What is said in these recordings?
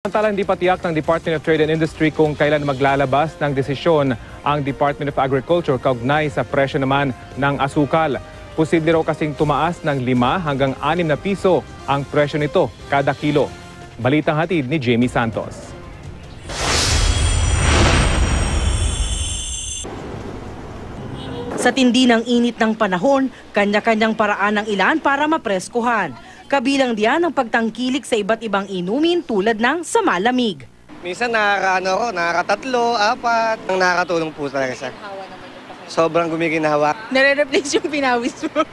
Samantala, hindi pa tiyak ng Department of Trade and Industry kung kailan maglalabas ng desisyon ang Department of Agriculture kaugnay sa presyo naman ng asukal. Posible raw kasing tumaas ng 5 hanggang 6 na piso ang presyo nito kada kilo. Balitang hatid ni Jamie Santos. Sa tindi ng init ng panahon, kanya-kanyang paraan ng ilan para mapreskuhan. Kabilang diyan ang pagtangkilik sa iba't ibang inumin tulad ng sa malamig. Minsan nakakatatlo, 4. Ang nakakatulong po talaga sa sobrang gumiginhawa. Nare-replace yung pinawis mo.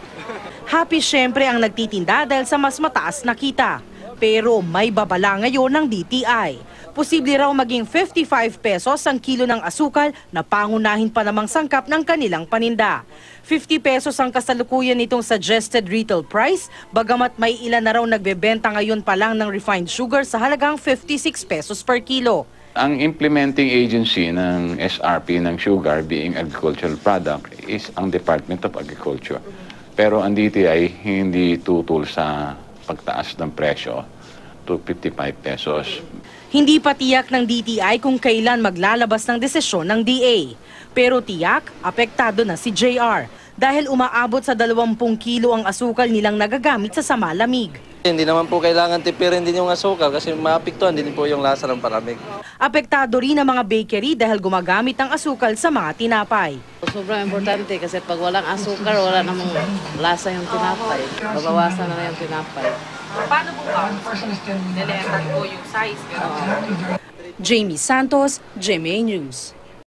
Happy syempre ang nagtitinda dahil sa mas mataas na kita. Pero may babala ngayon ng DTI. Posible raw maging 55 pesos ang kilo ng asukal na pangunahin pa namang sangkap ng kanilang paninda. 50 pesos ang kasalukuyan nitong suggested retail price, bagamat may ilan na raw nagbebenta ngayon pa lang ng refined sugar sa halagang 56 pesos per kilo. Ang implementing agency ng SRP ng sugar being agricultural product is ang Department of Agriculture. Pero ang DTI hindi tutol sa pagtaas ng presyo to 55 pesos. Hindi pa tiyak ng DTI kung kailan maglalabas ng desisyon ng DA. Pero tiyak, apektado na si JR dahil umaabot sa 20 kilo ang asukal nilang nagagamit sa malamig. Hindi naman po kailangan tipirin din yung asukal kasi maapektuhan din po yung lasa ng palamig. Apektado rin ang mga bakery dahil gumagamit ng asukal sa mga tinapay. Sobrang importante kasi pag walang asukal, wala namang lasa yung tinapay. Babawasan na yung tinapay. Paano po ba? Nilehatan po yung size. Jamie Santos, GMA News.